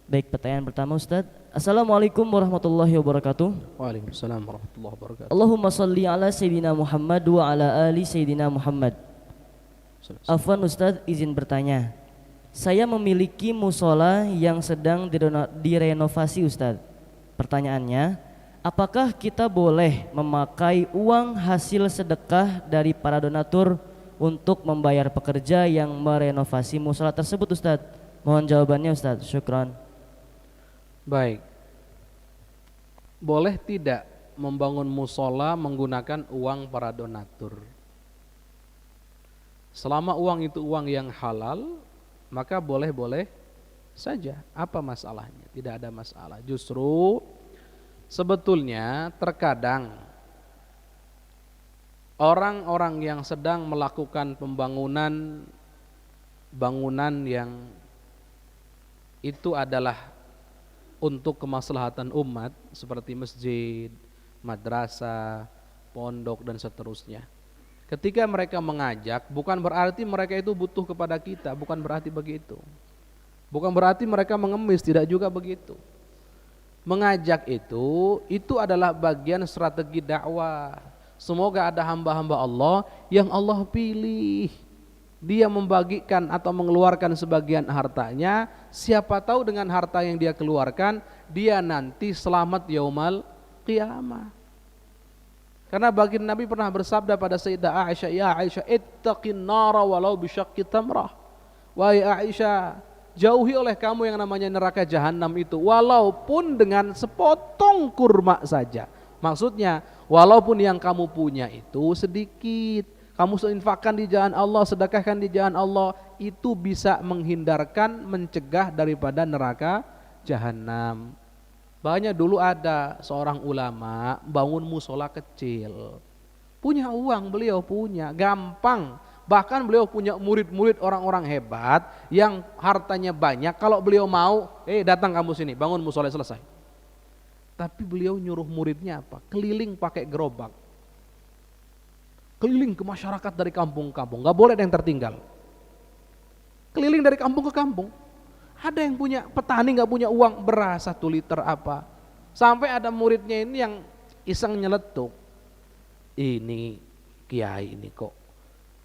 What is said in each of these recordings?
Baik, pertanyaan pertama Ustadz. Assalamualaikum warahmatullahi wabarakatuh. Waalaikumsalam warahmatullahi wabarakatuh. Allahumma salli ala Sayyidina Muhammad wa ala ali Sayyidina Muhammad. Afwan Ustadz, izin bertanya. Saya memiliki musola yang sedang direnovasi Ustadz. Pertanyaannya, apakah kita boleh memakai uang hasil sedekah dari para donatur untuk membayar pekerja yang merenovasi musola tersebut Ustadz? Mohon jawabannya Ustadz. Syukran. Baik. Boleh tidak membangun musola menggunakan uang para donatur? Selama uang itu uang yang halal, maka boleh-boleh saja. Apa masalahnya? Tidak ada masalah. Justru sebetulnya terkadang orang-orang yang sedang melakukan pembangunan bangunan yang itu adalah untuk kemaslahatan umat seperti masjid, madrasah, pondok dan seterusnya. Ketika mereka mengajak, bukan berarti mereka itu butuh kepada kita, bukan berarti begitu. Bukan berarti mereka mengemis, tidak juga begitu. Mengajak itu adalah bagian strategi dakwah. Semoga ada hamba-hamba Allah yang Allah pilih. Dia membagikan atau mengeluarkan sebagian hartanya, siapa tahu dengan harta yang dia keluarkan, dia nanti selamat yaumal qiyamah. Karena baginda Nabi pernah bersabda pada Sayyidah Aisyah, "Ya Aisyah, ittaqin nara walau bisyaqqi tamrah." Wahai Aisyah, jauhi oleh kamu yang namanya neraka jahanam itu walaupun dengan sepotong kurma saja. Maksudnya, walaupun yang kamu punya itu sedikit, kamu infakkan di jalan Allah, sedekahkan di jalan Allah, itu bisa menghindarkan, mencegah daripada neraka jahanam. Banyak dulu ada seorang ulama bangun musola kecil. Punya uang, beliau punya, gampang. Bahkan beliau punya murid-murid orang-orang hebat yang hartanya banyak. Kalau beliau mau, datang kamu sini, bangun musola selesai. Tapi beliau nyuruh muridnya apa? Keliling pakai gerobak. Keliling ke masyarakat dari kampung-kampung, gak boleh ada yang tertinggal. Keliling dari kampung ke kampung. Ada yang punya petani gak punya uang beras 1 liter apa. Sampai ada muridnya ini yang iseng nyeletuk. Ini kiai ini kok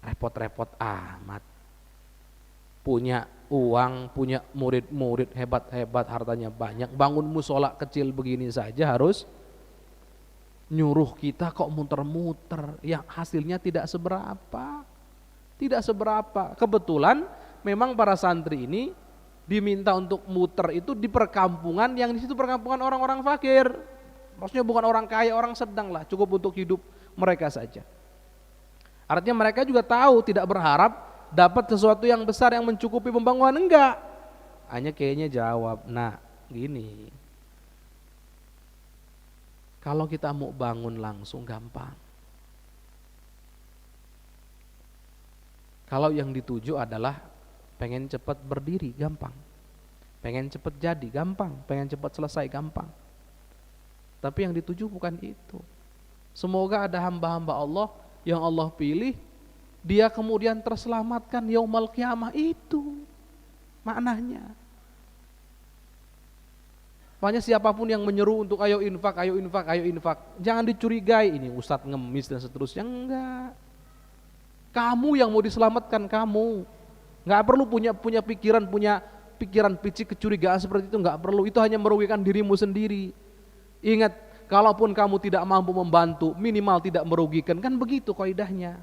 repot-repot amat. Punya uang, punya murid-murid hebat-hebat, hartanya banyak. Bangun musola kecil begini saja harus nyuruh kita kok muter-muter, yang hasilnya tidak seberapa. Tidak seberapa. Kebetulan memang para santri ini diminta untuk muter itu di perkampungan yang di situ perkampungan orang-orang fakir. Maksudnya bukan orang kaya, orang sedang lah, cukup untuk hidup mereka saja. Artinya mereka juga tahu, tidak berharap dapat sesuatu yang besar yang mencukupi pembangunan, enggak. Hanya kayaknya jawab, nah gini, kalau kita mau bangun langsung gampang. Kalau yang dituju adalah pengen cepat berdiri, gampang. Pengen cepat jadi, gampang. Pengen cepat selesai, gampang. Tapi yang dituju bukan itu. Semoga ada hamba-hamba Allah yang Allah pilih, dia kemudian terselamatkan yaumal qiyamah, itu maknanya. Makanya siapapun yang menyeru untuk ayo infak, ayo infak, ayo infak, jangan dicurigai ini ustadz ngemis dan seterusnya. Enggak. Kamu yang mau diselamatkan, kamu. Enggak perlu punya pikiran picik kecurigaan seperti itu, enggak perlu. Itu hanya merugikan dirimu sendiri. Ingat, kalaupun kamu tidak mampu membantu, minimal tidak merugikan, kan begitu kaidahnya.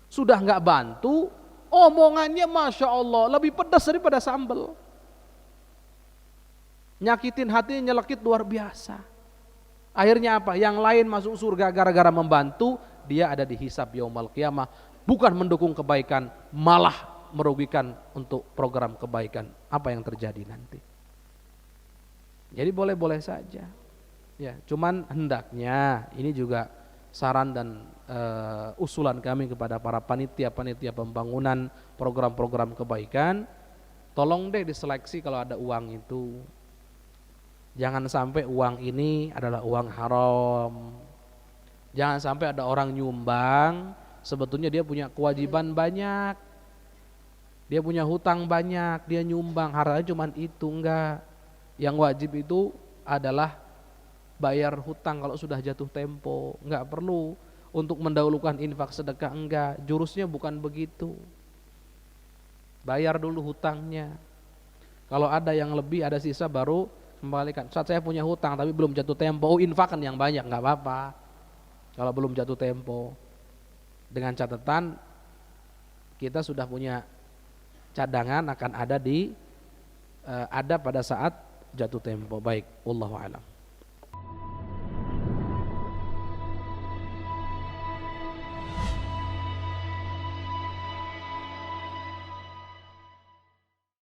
Sudah enggak bantu, omongannya Masya Allah lebih pedas daripada sambal. Nyakitin hatinya, nyelekit luar biasa. Akhirnya apa? Yang lain masuk surga gara-gara membantu, dia ada di hisab yaumal qiyamah, bukan mendukung kebaikan, malah merugikan untuk program kebaikan. Apa yang terjadi nanti? Jadi boleh-boleh saja. Ya, cuman hendaknya ini juga saran dan usulan kami kepada para panitia-panitia pembangunan program-program kebaikan, tolong deh diseleksi kalau ada uang itu. Jangan sampai uang ini adalah uang haram. Jangan sampai ada orang nyumbang, sebetulnya dia punya kewajiban banyak, dia punya hutang banyak, dia nyumbang, hartanya cuma itu, enggak. Yang wajib itu adalah bayar hutang kalau sudah jatuh tempo. Enggak perlu untuk mendahulukan infak sedekah, enggak. Jurusnya bukan begitu. Bayar dulu hutangnya. Kalau ada yang lebih, ada sisa, baru kembalikan. Saat saya punya hutang tapi belum jatuh tempo, infakkan yang banyak, enggak apa-apa. Kalau belum jatuh tempo. Dengan catatan kita sudah punya cadangan akan ada pada saat jatuh tempo. Baik, wallahu a'lam.